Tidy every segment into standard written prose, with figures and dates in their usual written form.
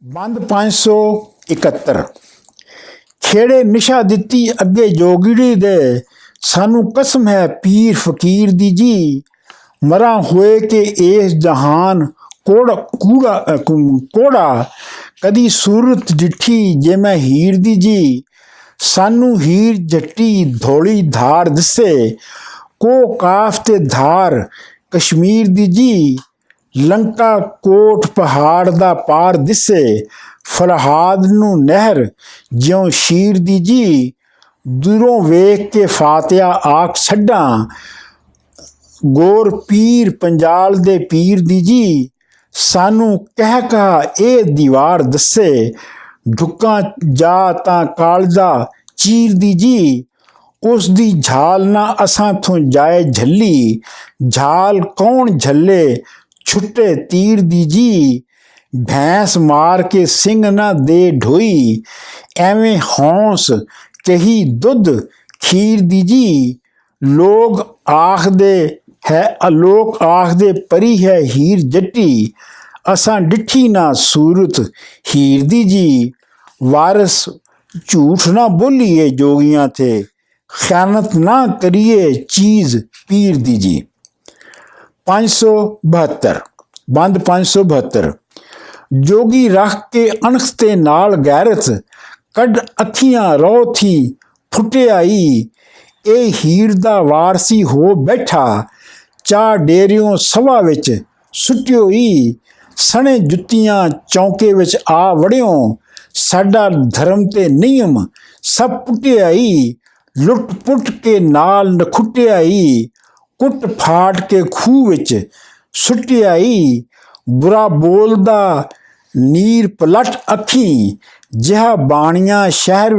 ਬੰਦ 571 ਖੇੜੇ ਨਿਸ਼ਾ ਦਿੱਤੀ ਅੱਗੇ ਜੋਗੀੜੀ ਦੇ ਸਾਨੂੰ ਕਸਮ ਹੈ ਪੀਰ ਫਕੀਰ ਦੀ ਜੀ ਮਰਾਂ ਹੋਏ ਕਿ ਇਸ ਜਹਾਨ ਕੋੜਾ ਕਦੀ ਸੂਰਤ ਡਿੱਠੀ ਜੇ ਮੈਂ ਹੀਰ ਦੀ ਜੀ ਸਾਨੂੰ ਹੀਰ ਜੱਟੀ ਧੋਲੀ ਧਾਰ ਦਿਸੇ ਕੋ ਕਾਫ ਤੇ ਧਾਰ ਕਸ਼ਮੀਰ ਦੀ ਜੀ ਲੰਕਾ ਕੋਟ ਪਹਾੜ ਦਾ ਪਾਰ ਦਿਸੇ ਫਰਹਾਦ ਨੂੰ ਨਹਿਰ ਜਿਉਂ ਸ਼ੀਰ ਦੀ ਜੀ ਦੂਰੋਂ ਵੇਖ ਕੇ ਫਾਤਿਆ ਆਖ ਛੱਡਾਂ ਗੋਰ ਪੀਰ ਪੰਜਾਲ ਦੇ ਪੀਰ ਦੀ ਜੀ ਸਾਨੂੰ ਕਹਿ ਕਹਾ ਇਹ ਦੀਵਾਰ ਦੱਸੇ ਢੁੱਕਾਂ ਜਾ ਤਾਂ ਕਾਲਜਾ ਚੀਰ ਦੀ ਜੀ ਉਸ ਦੀ ਝਾਲ ਨਾ ਅਸਾਂ ਤੋਂ ਜਾਏ ਝੱਲੀ ਝਾਲ ਕੌਣ ਝੱਲੇ ਛੁੱਟੇ ਤੀਰ ਦੀ ਜੀ ਭੈਂਸ ਮਾਰ ਕੇ ਸਿੰਘ ਨਾ ਦੇ ਢੋਈ ਐਵੇਂ ਹੌਂਸ ਕਹੀ ਦੁੱਧ ਖੀਰ ਦੀ ਜੀ ਲੋਕ ਆਖਦੇ ਪਰੀ ਹੈ ਹੀਰ ਜੱਟੀ ਅਸਾਂ ਡਿੱਠੀ ਨਾ ਸੂਰਤ ਹੀਰ ਦੀ ਜੀ ਵਾਰਸ ਝੂਠ ਨਾ ਬੋਲੀਏ ਜੋਗੀਆਂ ਤੇ ਖਿਆਨਤ ਨਾ ਕਰੀਏ ਚੀਜ਼ ਪੀਰ ਦੀ ਜੀ 572 ਬੰਦ 572 ਜੋਗੀ ਰੱਖ ਕੇ ਅਣਖ ਤੇ ਨਾਲ ਗੈਰਤ ਕੱਢ ਅੱਖੀਆਂ ਰੋ ਥੀ ਫੁੱਟਿਆਈ ਇਹ ਹੀਰ ਦਾ ਵਾਰਸੀ ਹੋ ਬੈਠਾ ਚਾਹ ਡੇਰਿਓਂ ਸਭਾ ਵਿੱਚ ਸੁੱਟਿਓਈ ਸਣੇ ਜੁੱਤੀਆਂ ਚੌਂਕੇ ਵਿੱਚ ਆ ਵੜਿਓ ਸਾਡਾ ਧਰਮ ਤੇ ਨਿਯਮ ਸਭ ਪੁੱਟਿਆਈ ਲੁੱਟ ਪੁੱਟ ਕੇ ਨਾਲ ਨਖੁੱਟਿਆਈ ਕੁੱਟ ਫਾੜ ਕੇ ਖੂਹ ਵਿੱਚ ਸੁੱਟਿਆਈ ਬੁਰਾ ਬੋਲਦਾ ਨੀਰ ਪਲਟ ਅੱਖੀ ਜਿਹਾ ਬਾਣੀਆਂ ਸ਼ਹਿਰ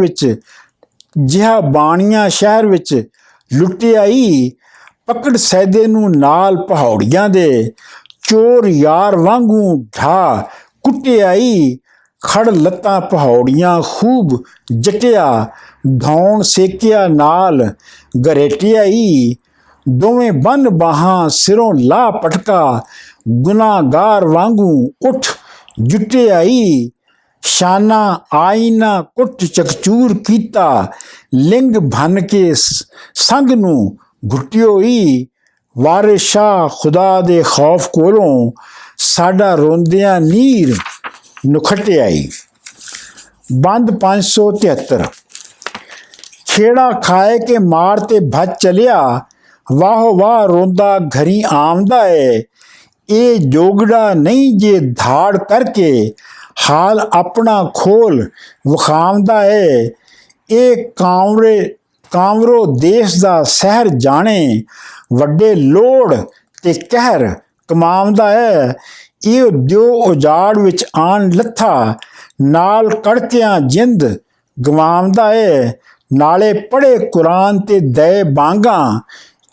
ਵਿੱਚ ਲੁੱਟਿਆਈ ਪਕੜ ਸੈਦੇ ਨੂੰ ਨਾਲ ਪਹਾੜੀਆਂ ਦੇ ਚੋਰ ਯਾਰ ਵਾਂਗੂ ਢਾ ਕੁੱਟਿਆਈ ਖੜ ਲੱਤਾਂ ਪਹਾੜੀਆਂ ਖੂਬ ਜਟਿਆ ਧੌਣ ਸੇਕਿਆ ਨਾਲ ਗਰੇਟਿਆਈ ਦੋਵੇਂ ਬੰਨ ਬਾਹਾਂ ਸਿਰੋਂ ਲਾ ਪਟਕਾ ਗੁਨਾਹਗਾਰ ਵਾਂਗੂ ਉੱਠ ਜੁਟਿਆਈ ਸ਼ਾਨਾ ਆਈਨਾ ਕੁੱਟ ਚਕਚੂਰ ਕੀਤਾ ਲਿੰਗ ਭੰਨ ਕੇ ਸੰਗ ਨੂੰ ਘੁੱਟਿਓਈ ਵਾਰਿਸ ਸ਼ਾਹ ਖੁਦਾ ਦੇ ਖੌਫ ਕੋਲੋਂ ਸਾਡਾ ਰੋਂਦਿਆਂ ਨੀਰ ਨੁਖਟਿਆਈ ਬੰਦ 573 ਖੇੜਾ ਖਾਏ ਕੇ ਮਾਰ ਤੇ ਭੱਜ ਚਲਿਆ ਵਾਹ ਵਾਹ ਰੋਂਦਾ ਘਰੀ ਆਮਦਾ ਏ ਇਹ ਜੋਗੜਾ ਨਹੀਂ ਜੇ ਧਾੜ ਕਰਕੇ ਹਾਲ ਆਪਣਾ ਖੋਲ ਵਿਖਾਉਂਦਾ ਏ ਇਹ ਕਾਂਵਰੋ ਦੇਸ਼ ਦਾ ਸ਼ਹਿਰ ਜਾਣੇ ਵੱਡੇ ਲੋੜ ਤੇ ਕਹਿਰ ਕਮਾਉਂਦਾ ਏ ਇਹ ਦਿਓ ਉਜਾੜ ਵਿੱਚ ਆਣ ਲੱਥਾ ਨਾਲ ਕੜਕਿਆਂ ਜਿੰਦ ਗਵਾਉਂਦਾ ਏ ਨਾਲੇ ਪੜੇ ਕੁਰਾਨ ਤੇ ਦਏ ਬਾਂਗਾਂ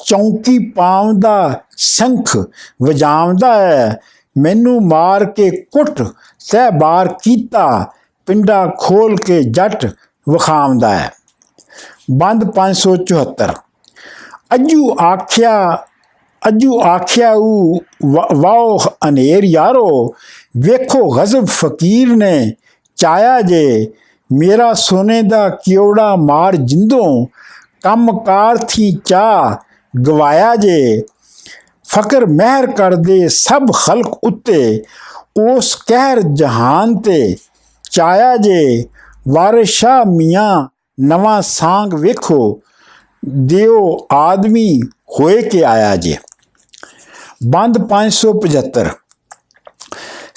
ਚੌਂਕੀ ਪਾਉਂਦਾ ਸ਼ੰਖ ਵਜਾਉਂਦਾ ਹੈ ਮੈਨੂੰ ਮਾਰ ਕੇ ਕੁੱਟ ਸਹਿਬਾਰ ਕੀਤਾ ਪਿੰਡਾ ਖੋਲ ਕੇ ਜੱਟ ਵਿਖਾਉਂਦਾ ਹੈ ਬੰਦ 574 ਅੱਜੂ ਆਖਿਆ ਵਾਓ ਅਨੇਰ ਯਾਰੋ ਵੇਖੋ ਗਜ਼ਬ ਫਕੀਰ ਨੇ ਚਾਇਆ ਜੇ ਮੇਰਾ ਸੋਨੇ ਦਾ ਕਿਉੜਾ ਮਾਰ ਜਿੰਦੋਂ ਕੰਮਕਾਰ ਥੀ ਚਾਹ ਗਵਾਇਆ ਜੇ ਫਕਰ ਮਹਿਰ ਕਰਦੇ ਸਭ ਖਲਕ ਉੱਤੇ ਉਸ ਕਹਿਰ ਜਹਾਨ ਤੇ ਚਾਇਆ ਜੇ ਵਾਰਿਸ ਸ਼ਾਹ ਮੀਆਂ ਨਵਾਂ ਸਾਂਗ ਵੇਖੋ ਦਿਓ ਆਦਮੀ ਹੋਏ ਕੇ ਆਇਆ ਜੇ ਬੰਦ 575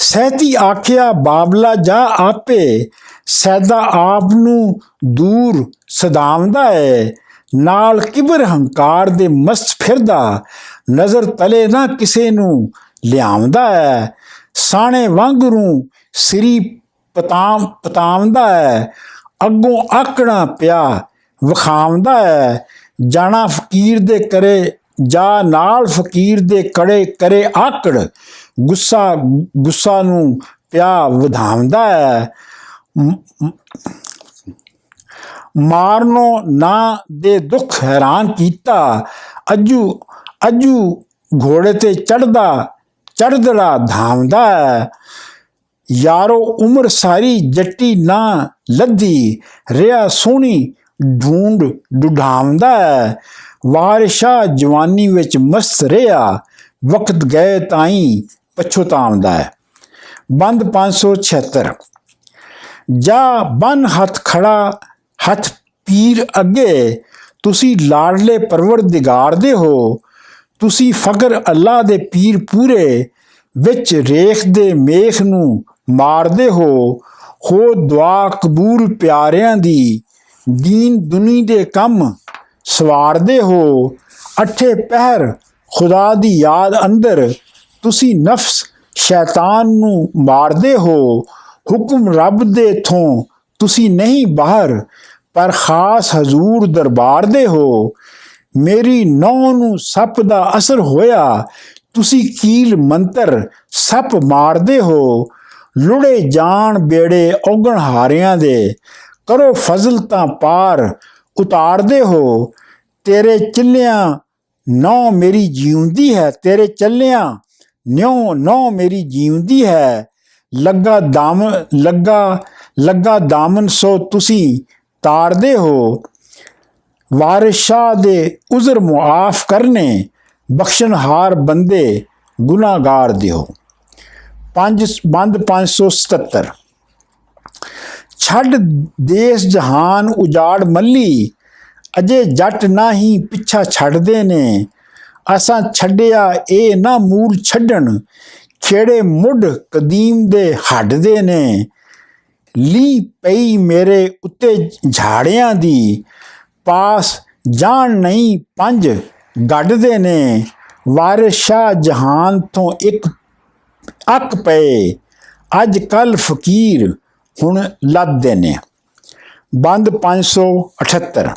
ਸਹਿਤੀ ਆਖਿਆ ਬਾਬਲਾ ਜਾ ਆਪੇ ਸੈਦਾ ਆਪ ਨੂੰ ਦੂਰ ਸਦਾਵਦਾ ਹੈ ਨਾਲ ਕਿਬਰ ਹੰਕਾਰ ਦੇ ਮਸਤ ਫਿਰਦਾ ਨਜ਼ਰ ਤਲੇ ਨਾ ਕਿਸੇ ਨੂੰ ਲਿਆਉਂਦਾ ਹੈ ਸਾਣੇ ਵਾਂਗਰੂ ਸ੍ਰੀ ਪਤਾਵਦਾ ਹੈ ਅੱਗੋਂ ਆਕੜਾ ਪਿਆ ਵਿਖਾਉਂਦਾ ਹੈ ਜਾਣਾ ਫਕੀਰ ਦੇ ਕਰੇ ਜਾ ਨਾਲ ਫਕੀਰ ਦੇ ਕੜੇ ਕਰੇ ਆਕੜ ਗੁੱਸਾ ਨੂੰ ਪਿਆ ਵਧਾਉਂਦਾ ਹੈ ਮਾਰਨੋ ਨਾ ਦੇ ਦੁੱਖ ਹੈਰਾਨ ਕੀਤਾ ਅੱਜੂ ਘੋੜੇ ਤੇ ਚੜਦਾ ਧਾਮਦਾ ਹੈ ਯਾਰੋ ਉਮਰ ਸਾਰੀ ਜੱਟੀ ਨਾ ਲੱਧੀ, ਰਿਹਾ ਸੋਹਣੀ ਢੂੰਡ ਡੁਢਾਉਂਦਾ ਹੈ। ਵਾਰਿਸ਼ਾ ਜਵਾਨੀ ਵਿੱਚ ਮਸਤ ਰਿਹਾ, ਵਕਤ ਗਏ ਤਾਈਂ ਪਛਤਾਉਂਦਾ ਹੈ। ਬੰਦ 576। ਜਾ ਬਨ ਹੱਥ ਖੜਾ ਹੱਥ ਪੀਰ ਅੱਗੇ, ਤੁਸੀਂ ਲਾਡਲੇ ਪਰਵਰਦਿਗਾਰ ਦੇ ਹੋ। ਤੁਸੀਂ ਫਕਰ ਅੱਲਾ ਦੇ ਪੀਰ ਪੂਰੇ, ਵਿੱਚ ਰੇਖ ਦੇ ਮੇਖ ਨੂੰ ਮਾਰਦੇ ਹੋ ਦੁਆ ਕਬੂਲ ਪਿਆਰਿਆਂ ਦੀ, ਦੀਨ ਦੁਨੀ ਦੇ ਕੰਮ ਸਵਾਰਦੇ ਹੋ। ਅੱਠੇ ਪਹਿਰ ਖੁਦਾ ਦੀ ਯਾਦ ਅੰਦਰ, ਤੁਸੀਂ ਨਫਸ ਸ਼ੈਤਾਨ ਨੂੰ ਮਾਰਦੇ ਹੋ। ਹੁਕਮ ਰੱਬ ਦੇ ਥੋਂ ਤੁਸੀਂ ਨਹੀਂ ਬਾਹਰ, ਪਰ ਖਾਸ ਹਜ਼ੂਰ ਦਰਬਾਰ ਦੇ ਹੋ। ਮੇਰੀ ਨਹੁੰ ਨੂੰ ਸੱਪ ਦਾ ਅਸਰ ਹੋਇਆ, ਤੁਸੀਂ ਕੀਲ ਮੰਤਰ ਸੱਪ ਮਾਰਦੇ ਹੋ। ਲੁੜੇ ਜਾਣ ਬੇੜੇ ਔਗਣ ਹਾਰਿਆਂ ਦੇ, ਕਰੋ ਫਜ਼ਲ ਤਾਂ ਪਾਰ ਉਤਾਰਦੇ ਹੋ। ਤੇਰੇ ਚੱਲਿਆਂ ਨਹੁੰ ਮੇਰੀ ਜਿਉਂਦੀ ਹੈ, ਤੇਰੇ ਚੱਲਿਆਂ ਨਹੁੰ ਮੇਰੀ ਜਿਉਂਦੀ ਹੈ। ਲੱਗਾ ਦਾਮਨ ਸੋ ਤੁਸੀਂ ਤਾਰਦੇ ਹੋ। ਵਾਰਿਸ਼ਾਹ ਦੇ ਉਜ਼ਰ ਮੁਆਫ ਕਰਨੇ, ਬਖਸ਼ਣਹਾਰ ਬੰਦੇ ਗੁਨਾਹਗਾਰ ਦਿਓ। ਬੰਦ 577। ਛੱਡ ਦੇਸ ਜਹਾਨ ਉਜਾੜ ਮੱਲੀ, ਅਜੇ ਜੱਟ ਨਾ ਹੀ ਪਿੱਛਾ ਛੱਡਦੇ ਨੇ। ਅਸਾਂ ਛੱਡਿਆ ਇਹ ਨਾ ਮੂਲ ਛੱਡਣ, ਖੇੜੇ ਮੁੱਢ ਕਦੀਮ ਦੇ ਹੱਡਦੇ ਨੇ। ਲੀ ਪਈ ਮੇਰੇ ਉੱਤੇ ਝਾੜਿਆਂ ਦੀ, ਪਾਸ ਜਾਣ ਨਹੀਂ ਪੰਜ ਗੱਡਦੇ ਨੇ। ਵਾਰਿਸ ਸ਼ਾਹ ਜਹਾਨ ਤੋਂ ਇੱਕ ਅੱਕ ਪਏ, ਅੱਜ ਕੱਲ ਫਕੀਰ ਹੁਣ ਲੱਦਦੇ ਨੇ। ਬੰਦ 578।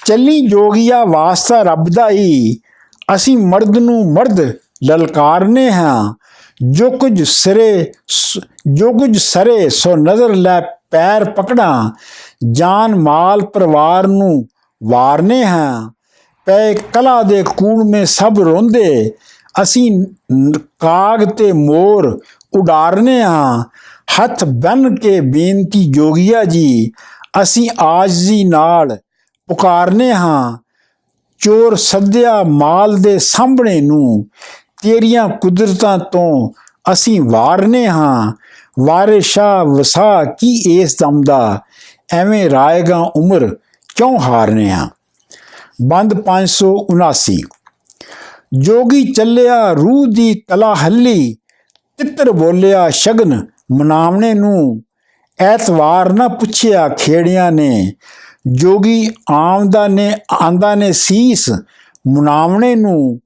ਚੱਲੀ ਜੋਗੀਆ ਵਾਸਤਾ ਰੱਬ ਦਾ ਹੀ, ਅਸੀਂ ਮਰਦ ਨੂੰ ਮਰਦ ਲਲਕਾਰਨੇ ਹਾਂ। ਜੋ ਕੁਝ ਸਰੇ ਸੋ ਨਜ਼ਰ ਲੈ ਪੈਰ ਪਕੜਾਂ, ਜਾਨ ਮਾਲ ਪਰਿਵਾਰ ਨੂੰ ਵਾਰਨੇ ਹਾਂ। ਪੈ ਕਲਾ ਦੇ ਕੂੜ ਮੇ ਸਭ ਰੋਂਦੇ, ਅਸੀਂ ਕਾਗ ਤੇ ਮੋਰ ਉਡਾਰਨੇ ਹਾਂ। ਹੱਥ ਬੰਨ ਕੇ ਬੇਨਤੀ ਜੋਗੀਆ ਜੀ, ਅਸੀਂ ਆਜਜ਼ੀ ਨਾਲ ਪੁਕਾਰਨੇ ਹਾਂ। ਚੋਰ ਸੱਦਿਆ ਮਾਲ ਦੇ ਸਾਹਮਣੇ ਨੂੰ, ਤੇਰੀਆਂ ਕੁਦਰਤਾਂ ਤੋਂ ਅਸੀਂ ਵਾਰਨੇ ਹਾਂ। ਵਾਰਿਸ ਸ਼ਾਹ ਵਸਾ ਕੀ ਇਸ ਦਮ ਦਾ, ਐਵੇਂ ਰਾਏਗਾ ਉਮਰ ਕਿਉਂ ਹਾਰਨੇ ਹਾਂ। ਬੰਦ 579। ਜੋਗੀ ਚੱਲਿਆ ਰੂਹ ਦੀ ਕਲਾ ਹੱਲੀ, ਤਿੱਤਰ ਬੋਲਿਆ ਸ਼ਗਨ ਮਨਾਵਣੇ ਨੂੰ। ਐਤਵਾਰ ਨਾ ਪੁੱਛਿਆ ਖੇੜਿਆਂ ਨੇ, ਜੋਗੀ ਆਂਦਾ ਨੇ ਸੀਸ ਮੁਨਾਵਣੇ ਨੂੰ।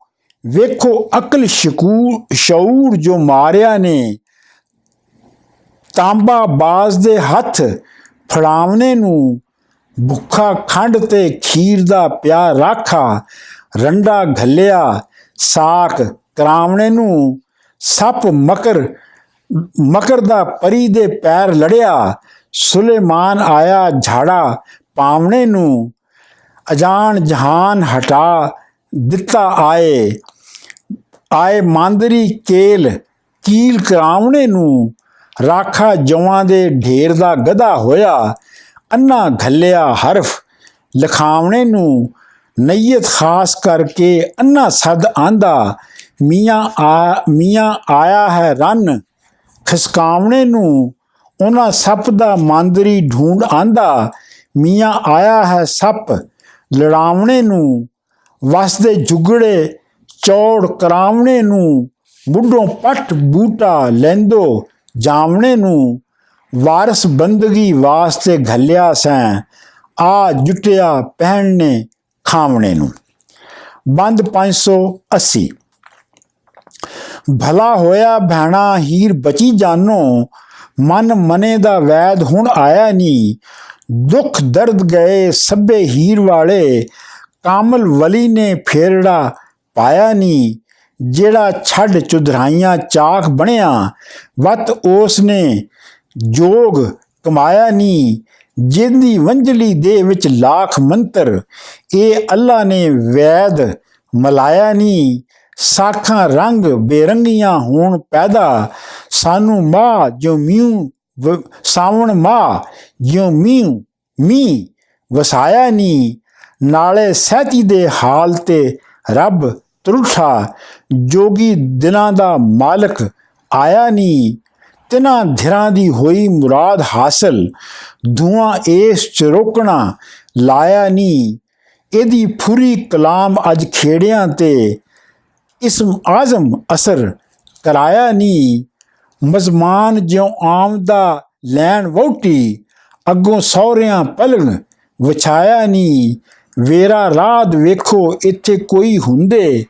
ਵੇਖੋ ਅਕਲ ਸ਼ਊਰ ਜੋ ਮਾਰਿਆ ਨੇ, ਤਾਂਬਾ ਬਾਜ਼ ਦੇ ਹੱਥ ਫੜਾਵਣੇ ਨੂੰ। ਭੁੱਖਾ ਖੰਡ ਤੇ ਖੀਰ ਦਾ ਪਿਆ ਰਾਖਾ, ਰੰਡਾ ਘੱਲਿਆ ਸਾਕ ਕਰਾਵਣੇ ਨੂੰ। ਸੱਪ ਮਕਰ ਦਾ ਪਰੀ ਦੇ ਪੈਰ ਲੜਿਆ, ਸੁਲੇਮਾਨ ਆਇਆ ਝਾੜਾ ਪਾਵਣੇ ਨੂੰ। ਅਜਾਨ ਜਹਾਨ ਹਟਾ ਦਿੱਤਾ ਆਏ ਮਾਂਦਰੀ ਕੀਲ ਕਰਾਵਣੇ ਨੂੰ। ਰਾਖਾ ਜਵਾਂ ਦੇ ਢੇਰ ਦਾ ਗਧਾ ਹੋਇਆ, ਅੰਨਾ ਘੱਲਿਆ ਹਰਫ ਲਿਖਾਵਣੇ ਨੂੰ। ਨਈਅਤ ਖਾਸ ਕਰਕੇ ਅੰਨਾ ਸਦ ਆਂਦਾ, ਮੀਆਂ ਆਇਆ ਹੈ ਰੰਨ ਖਿਸਕਾਵਣੇ ਨੂੰ। ਉਹਨਾਂ ਸੱਪ ਦਾ ਮਾਂਦਰੀ ਢੂੰਡ ਆਂਦਾ, ਮੀਆਂ ਆਇਆ ਹੈ ਸੱਪ ਲੜਾਵਣੇ ਨੂੰ। ਵਸਦੇ ਜੁਗੜੇ ਚੌੜ ਕਰਾਵਣੇ ਨੂੰ, ਬੁੱਢੋਂ ਪੱਟ ਬੂਟਾ ਲੈਂਦੋ ਜਾਵਣੇ ਨੂੰ। ਵਾਰਸ ਬੰਦਗੀ ਵਾਸਤੇ ਘੱਲਿਆ ਸੈਂ, ਆ ਜੁਟਿਆ ਪਹਿਨਣੇ ਖਾਵਣੇ ਨੂੰ। ਬੰਦ 580। ਭਲਾ ਹੋਇਆ ਭੈਣਾ ਹੀਰ ਬਚੀ ਜਾਨੋ, ਮਨ ਮਨੇ ਦਾ ਵੈਦ ਹੁਣ ਆਇਆ ਨੀ। ਦੁੱਖ ਦਰਦ ਗਏ ਸਭੇ ਹੀਰ ਵਾਲੇ, ਕਾਮਲ ਵਲੀ ਨੇ ਫੇਰੜਾ ਪਾਇਆ ਨੀ। ਜਿਹੜਾ ਛੱਡ ਚੁਧਰਾਈਆਂ ਚਾਕ ਬਣਿਆ, ਵਤ ਉਸ ਨੇ ਜੋਗ ਕਮਾਇਆ ਨੀ। ਜਿਹਦੀ ਵੰਜਲੀ ਦੇ ਵਿੱਚ ਲੱਖ ਮੰਤਰ, ਇਹ ਅੱਲਾ ਨੇ ਵੈਦ ਮਲਾਇਆ ਨੀ। ਸਾਖਾਂ ਰੰਗ ਬੇਰੰਗੀਆਂ ਹੋਣ ਪੈਦਾ, ਸਾਨੂੰ ਮਾਹ ਜਿਉ ਮੀਂਹ ਸਾਵਣ ਮਾਹ ਜਿਉ ਮੀਂਹ ਵਸਾਇਆ ਨੀ। ਨਾਲੇ ਸਹਿਤੀ ਦੇ ਹਾਲ ਤੇ ਰੱਬ ਤਰੁੱਠਾ, ਜੋਗੀ ਦਿਨਾਂ ਦਾ ਮਾਲਕ ਆਇਆ ਨੀ। ਤਿੰਨਾਂ ਧਿਰਾਂ ਦੀ ਹੋਈ ਮੁਰਾਦ ਹਾਸਲ, ਧੂਆਂ ਇਸ ਚ ਰੋਕਣਾ ਲਾਇਆ ਨੀ। ਇਹਦੀ ਫੁਰੀ ਕਲਾਮ ਅੱਜ ਖੇੜਿਆਂ ਤੇ, ਇਸਮ ਆਜ਼ਮ ਅਸਰ ਕਰਾਇਆ ਨੀ। ਮਜ਼ਮਾਨ ਜਿਉਂ ਆਮਦਾ ਲੈਣ ਵਹੁਟੀ, ਅੱਗੋਂ ਸਹੁਰਿਆਂ ਪਲੰਗ ਵਿਛਾਇਆ ਨੀ। ਵੇਰਾ ਰਾਧ ਵੇਖੋ ਇੱਥੇ ਕੋਈ ਹੁੰਦੇ,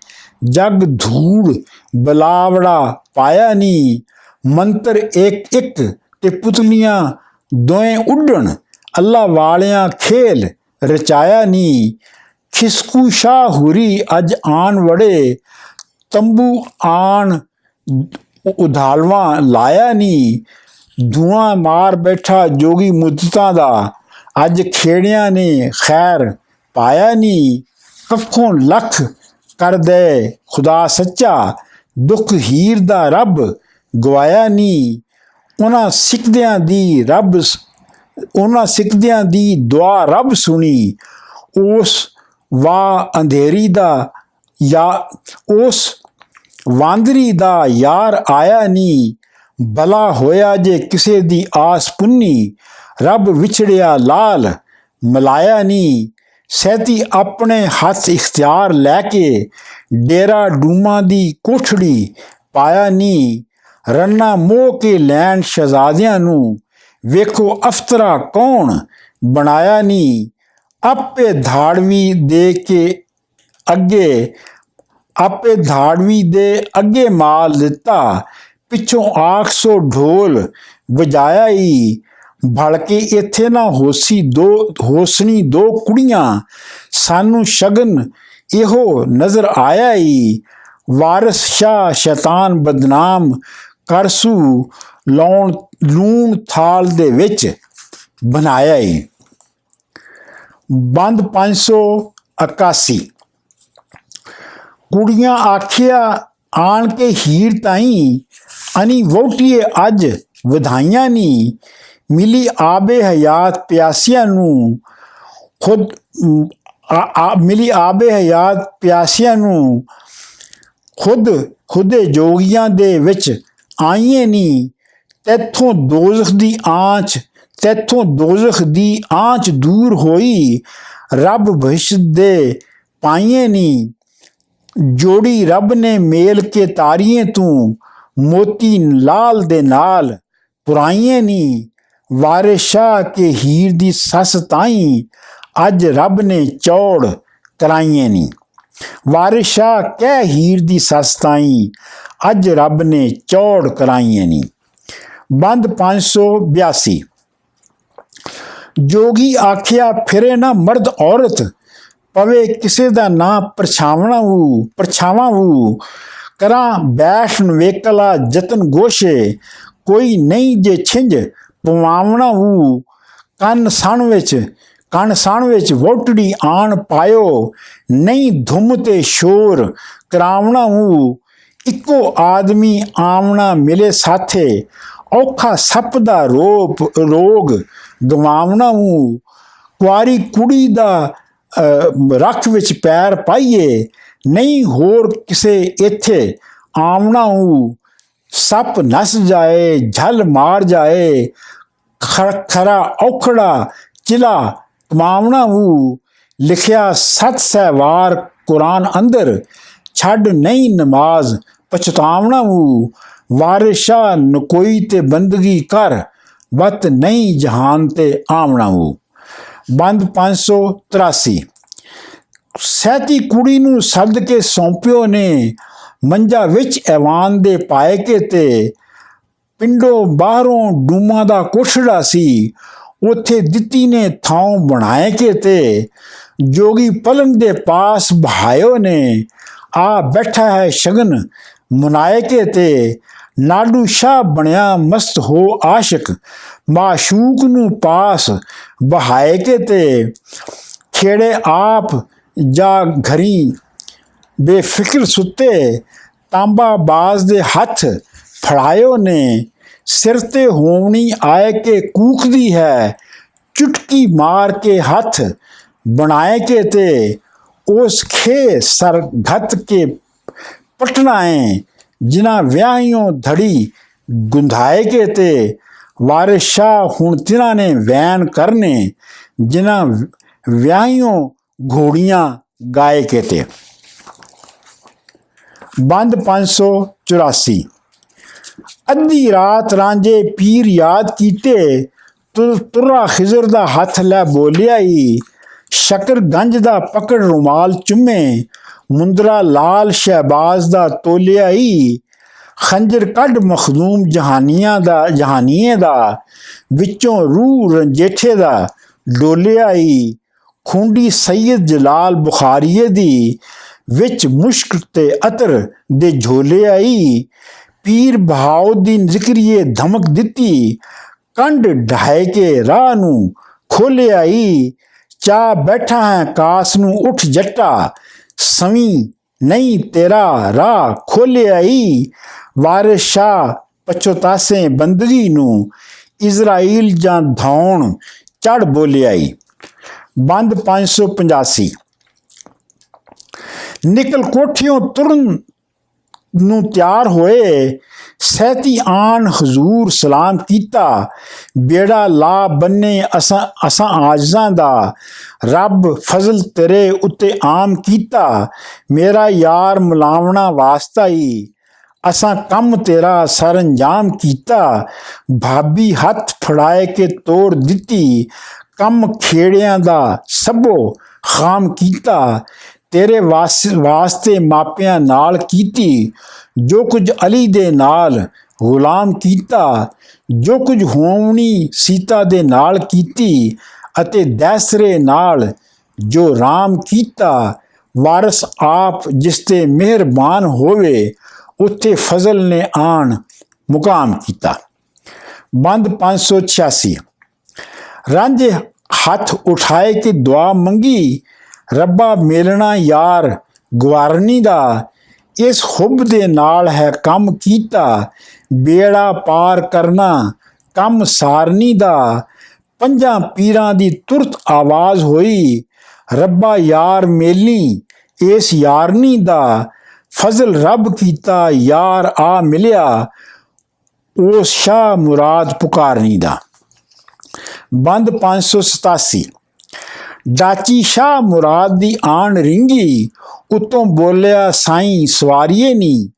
ਜਗ ਧੂੜ ਬਲਾਵੜਾ ਪਾਇਆ ਨੀ। ਮੰਤਰ ਇੱਕ ਇੱਕ ਤੇ ਪੁਤਲੀਆਂ ਦੋਵੇਂ ਉੱਡਣ, ਅੱਲਾ ਵਾਲਿਆਂ ਖੇਲ ਰਚਾਇਆ ਨੀ। ਖਿਸਕੂ ਸ਼ਾਹ ਹੁਰੀ ਅੱਜ ਆਣ ਵੜੇ, ਤੰਬੂ ਆਣ ਉਧਾਲਵਾਂ ਲਾਇਆ ਨੀ। ਧੂਆਂ ਮਾਰ ਬੈਠਾ ਜੋਗੀ ਮੁੱਦਤਾਂ ਦਾ, ਅੱਜ ਖੇੜਿਆਂ ਨੇ ਖੈਰ ਪਾਇਆ ਨੀ। ਕੱਖੋਂ ਲੱਖ ਕਰ ਦੇ ਖੁਦਾ ਸੱਚਾ, ਦੁੱਖ ਹੀਰ ਦਾ ਰੱਬ ਗਵਾਇਆ ਨੀ। ਉਹਨਾਂ ਸਿੱਖਦਿਆਂ ਦੀ ਦੁਆ ਰੱਬ ਸੁਣੀ, ਉਸ ਅੰਧੇਰੀ ਦਾ ਉਸ ਵਾਂਦਰੀ ਦਾ ਯਾਰ ਆਇਆ ਨੀ। ਭਲਾ ਹੋਇਆ ਜੇ ਕਿਸੇ ਦੀ ਆਸ ਪੁੰਨੀ, ਰੱਬ ਵਿਛੜਿਆ ਲਾਲ ਮਲਾਇਆ ਨੀ। ਸਹਿਤੀ ਆਪਣੇ ਹੱਥ ਇਖਤਿਆਰ ਲੈ ਕੇ, ਡੇਰਾ ਡੂਮਾਂ ਦੀ ਕੋਠੜੀ ਪਾਇਆ ਨੀ। ਰੰਨਾ ਮੋਹ ਕੇ ਲੈਣ ਸ਼ਹਜ਼ਾਦਿਆਂ ਨੂੰ, ਵੇਖੋ ਅਫਤਰਾ ਕੌਣ ਬਣਾਇਆ ਨੀ। ਆਪੇ ਧਾੜਵੀ ਦੇ ਅੱਗੇ ਮਾਲ ਦਿੱਤਾ, ਪਿੱਛੋਂ ਆਖ ਸੋ ਢੋਲ ਵਜਾਇਆ ਈ। ਭਲਕੇ ਇੱਥੇ ਨਾ ਹੋਸਣੀ ਦੋ ਕੁੜੀਆਂ, ਸਾਨੂੰ ਸ਼ਗਨ ਇਹੋ ਨਜ਼ਰ ਆਇਆ ਈ। ਵਾਰਿਸ ਸ਼ਾਹ ਸ਼ੈਤਾਨ ਬਦਨਾਮ ਕਰਸੂ, ਲੂਣ ਥਾਲ ਦੇ ਵਿੱਚ ਬਣਾਇਆ ਈ। ਬੰਦ 581। ਕੁੜੀਆਂ ਆਖਿਆ ਆਣ ਕੇ ਹੀਰ ਤਾਈਂ, ਅਨੀ ਵਹੁਟੀਏ ਅੱਜ ਵਧਾਈਆਂ ਨੀ। ਮਿਲੀ ਆਬੇ ਹਯਾਤ ਪਿਆਸਿਆਂ ਨੂੰ ਖੁਦੇ ਜੋਗੀਆਂ ਦੇ ਵਿੱਚ ਆਈਏ ਨੀ। ਤੈਥੋਂ ਦੋਜ਼ਖ ਦੀ ਆਂਚ ਦੂਰ ਹੋਈ, ਰੱਬ ਬਹਿਸ਼ਤ ਦੇ ਪਾਈਏ ਨੀ। ਜੋੜੀ ਰੱਬ ਨੇ ਮੇਲ ਕੇ ਤਾਰੀਏ ਤੂੰ, ਮੋਤੀ ਲਾਲ ਦੇ ਨਾਲ ਪੁਰਾਈਏ ਨੀ। ਵਾਰਿਸ ਸ਼ਾਹ ਕੇ ਹੀਰ ਦੀ ਸੱਸ ਤਾਈਂ, ਅੱਜ ਰੱਬ ਨੇ ਚੌੜ ਕਰਾਈਏ ਨੀ। ਵਾਰਿਸ ਸ਼ਾਹ ਕਹਿ ਹੀਰ ਦੀ ਸੱਸ ਤਾਈਂ, ਅੱਜ ਰੱਬ ਨੇ ਚੌੜ ਕਰਾਈਏ ਨੀ। ਬੰਦ 582। ਜੋਗੀ ਆਖਿਆ ਫਿਰੇ ਨਾ ਮਰਦ ਔਰਤ, ਪਵੇ ਕਿਸੇ ਦਾ ਨਾ ਪਰਛਾਵਾਂ ਵੂ। ਕਰਾਂ ਬੈਠ ਨਵੇਕਲਾ ਜਤਨ ਗੋਸ਼ੇ, ਕੋਈ ਨਹੀਂ ਜੇ ਛਿੰਝ ਪਵਾਵਣਾ ਵੂ। ਕੰਨ ਸਣ ਵਿੱਚ ਵੋਟੜੀ ਆਣ ਪਾਇਓ, ਨਹੀਂ ਧੁੰਮ ਤੇ ਸ਼ੋਰ ਕਰਾਵਣਾ ਵੂ। ਇੱਕੋ ਆਦਮੀ ਆਵਣਾ ਮਿਲੇ ਸਾਥੇ, ਔਖਾ ਸੱਪ ਦਾ ਰੋਗ ਗਵਾਵਣਾ ਵੂ। ਕੁਆਰੀ ਕੁੜੀ ਦਾ ਰੱਖ ਵਿੱਚ ਪੈਰ ਪਾਈਏ, ਨਹੀਂ ਹੋਰ ਕਿਸੇ ਇੱਥੇ ਆਵਣਾ ਵੂ। ਸੱਪ ਨੱਸ ਜਾਏ ਝਲ ਮਾਰ ਜਾਏ, ਖਰਾ ਔਖੜਾ ਚਿਲਾ ਕਮਾਵਣਾ ਵੂ। ਲਿਖਿਆ 7 ਸਹਿਵਾਰ ਕੁਰਾਨ ਅੰਦਰ, ਛੱਡ ਨਹੀਂ ਨਮਾਜ਼ ਪਛਤਾਵਣਾ ਵੂ। ਵਾਰਿਸ ਸ਼ਾਹ ਨਕੋਈ ਤੇ ਬੰਦਗੀ ਕਰ, ਵਤ ਨਹੀਂ ਜਹਾਨ ਤੇ ਆਵਣਾ ਵੂ। ਬੰਦ 583। ਸਹਿਤੀ ਕੁੜੀ ਨੂੰ ਸੱਦ ਕੇ ਸੌਂਪਿਓ ਨੇ, ਮੰਜਾ ਵਿੱਚ ਐਵਾਨ ਦੇ ਪਾਏ ਕੇ ਤੇ। ਪਿੰਡੋਂ ਬਾਹਰੋਂ ਡੂਮਾਂ ਦਾ ਕੋਠੜਾ ਸੀ, ਉੱਥੇ ਦਿੱਤੀ ਨੇ ਥਾਂ ਬਣਾਏ ਕੇ ਤੇ। ਜੋਗੀ ਪਲੰਗ ਦੇ ਪਾਸ ਬਹਾਇਓ ਨੇ, ਆ ਬੈਠਾ ਹੈ ਸ਼ਗਨ ਮਨਾਏ ਕੇ ਤੇ। ਨਾਡੂ ਸ਼ਾਹ ਬਣਿਆ ਮਸਤ ਹੋ ਆਸ਼ਿਕ, ਮਾਸ਼ੂਕ ਨੂੰ ਪਾਸ ਬਹਾਏ ਕੇ ਤੇ। ਖੇੜੇ ਆਪ ਜਾ ਬੇਫਿਕਰ ਸੁੱਤੇ ਤਾਂਬਾ ਬਾਜ਼ ਦੇ ਹੱਥ ਫੜਾਇਓ ਨੇ, ਸਿਰ ਤੇ ਹੋਵਣੀ ਆਏ ਕੇ ਕੂਕਦੀ ਹੈ, ਚੁਟਕੀ ਮਾਰ ਕੇ ਹੱਥ ਬਣਾਏ ਕੇ ਤੇ ਉਸ ਖੇ ਸਰ ਘਤ ਕੇ ਪਟਨਾਏ, ਜਿਨ੍ਹਾਂ ਵਿਆਹੀਆਂ ਧੜੀ ਗੁੰਧਾਏ ਕੇ ਤੇ ਵਾਰਿਸ ਸ਼ਾਹ ਹੁਣ ਤਿਨਾਂ ਨੇ ਵੈਨ ਕਰਨੇ, ਜਿਨ੍ਹਾਂ ਵਿਆਹੀਆਂ ਘੋੜੀਆਂ ਗਾਏ ਕੇ ਤੇ। ਬੰਦ 584। ਅੱਧੀ ਰਾਤ ਰਾਂਝੇ ਪੀਰ ਯਾਦ ਕੀਤੇ, ਤੁਰਾ ਖਿਜ਼ਰ ਦਾ ਹੱਥ ਲੈ ਬੋਲਿਆ ਈ, ਸ਼ਕਰਗੰਜ ਦਾ ਪਕੜ ਰੁਮਾਲ ਚੁੰਮੇ, ਮੁੰਦਰਾ ਲਾਲ ਸ਼ਹਿਬਾਜ਼ ਦਾ ਤੋਲਿਆ ਈ, ਖੰਜਰ ਕੱਢ ਮਖਦੂਮ ਜਹਾਨੀਏ ਦਾ, ਵਿੱਚੋਂ ਰੂਹ ਰੰਜੇਠੇ ਦਾ ਡੋਲਿਆ ਈ, ਖੁੰਡੀ ਸੈਯਦ ਜਲਾਲ ਬੁਖਾਰੀਏ ਦੀ, ਵਿੱਚ ਮੁਸ਼ਕ ਤੇ ਅਤਰ ਦੇ ਝੋਲਿਆ ਈ, ਪੀਰ ਬਹਾਉਦੀਨ ਜ਼ਿਕਰੀਏ ਧਮਕ ਦਿੱਤੀ, ਕੰਡ ਢਾਏ ਕੇ ਰਾਹ ਨੂੰ ਖੋਲਿਆ ਈ, ਚਾਹ ਬੈਠਾ ਹੈ ਕਾਸ ਨੂੰ ਉੱਠ ਜੱਟਾ, ਸਵੀਂ ਨਹੀਂ ਤੇਰਾ ਰਾਹ ਖੋਲਿਆ ਈ, ਵਾਰਿਸ ਸ਼ਾਹ ਪਛੋਤਾਸੇ ਬੰਦਗੀ ਨੂੰ, ਇਜ਼ਰਾਈਲ ਜਾਂ ਧੌਣ ਚੜ ਬੋਲਿਆ ਈ। ਬੰਦ 585। ਨਿਕਲ ਕੋਠਿਓਂ ਤੁਰਨ ਨੂੰ ਤਿਆਰ ਹੋਏ, ਸਹਿਤੀ ਆਣ ਹਜ਼ੂਰ ਸਲਾਮ ਕੀਤਾ, ਬੇੜਾ ਲਾ ਬੰਨੇ ਅਸਾਂ ਆਜਜ਼ਾਂ ਦਾ, ਰੱਬ ਫਜ਼ਲ ਤੇਰੇ ਉੱਤੇ ਆਮ ਕੀਤਾ, ਮੇਰਾ ਯਾਰ ਮੁਲਾਵਣਾ ਵਾਸਤਾ ਈ, ਅਸਾਂ ਕੰਮ ਤੇਰਾ ਸਰ ਅੰਜਾਮ ਕੀਤਾ, ਭਾਬੀ ਹੱਥ ਫੜਾਏ ਕੇ ਤੋੜ ਦਿੱਤੀ, ਕੰਮ ਖੇੜਿਆਂ ਦਾ ਸਭੋ ਖਾਮ ਕੀਤਾ, ਤੇਰੇ ਵਾਸਤੇ ਮਾਪਿਆਂ ਨਾਲ ਕੀਤੀ, ਜੋ ਕੁਝ ਅਲੀ ਦੇ ਨਾਲ ਗੁਲਾਮ ਕੀਤਾ, ਜੋ ਕੁਝ ਹੋਵਣੀ ਸੀਤਾ ਦੇ ਨਾਲ ਕੀਤੀ, ਅਤੇ ਦੈਸਰੇ ਨਾਲ ਜੋ ਰਾਮ ਕੀਤਾ, ਵਾਰਸ ਆਪ ਜਿਸ ਤੇ ਮਿਹਰਬਾਨ ਹੋਵੇ, ਉੱਥੇ ਫਜ਼ਲ ਨੇ ਆਣ ਮੁਕਾਮ ਕੀਤਾ। ਬੰਦ 586। ਰਾਂਝੇ ਹੱਥ ਉਠਾਏ ਕੇ ਦੁਆ ਮੰਗੀ, ਰੱਬਾ ਮੇਲਣਾ ਯਾਰ ਗਵਾਰਨੀ ਦਾ, ਇਸ ਹੁਬ ਦੇ ਨਾਲ ਹੈ ਕੰਮ ਕੀਤਾ, ਬੇੜਾ ਪਾਰ ਕਰਨਾ ਕੰਮ ਸਾਰਨੀ ਦਾ, ਪੰਜਾਂ ਪੀਰਾਂ ਦੀ ਤੁਰਤ ਆਵਾਜ਼ ਹੋਈ, ਰੱਬਾ ਯਾਰ ਮੇਲੀ ਇਸ ਯਾਰਨੀ ਦਾ, ਫਜ਼ਲ ਰੱਬ ਕੀਤਾ ਯਾਰ ਆ ਮਿਲਿਆ, ਉਸ ਸ਼ਾਹ ਮੁਰਾਦ ਪੁਕਾਰਨੀ ਦਾ। ਬੰਦ 587। ਡਾਚੀ ਸ਼ਾਹ ਮੁਰਾਦ ਦੀ ਆਣ ਰਿੰਗੀ, ਉਤੋਂ ਬੋਲਿਆ ਸਾਈਂ ਸਵਾਰੀਏ ਨੀ,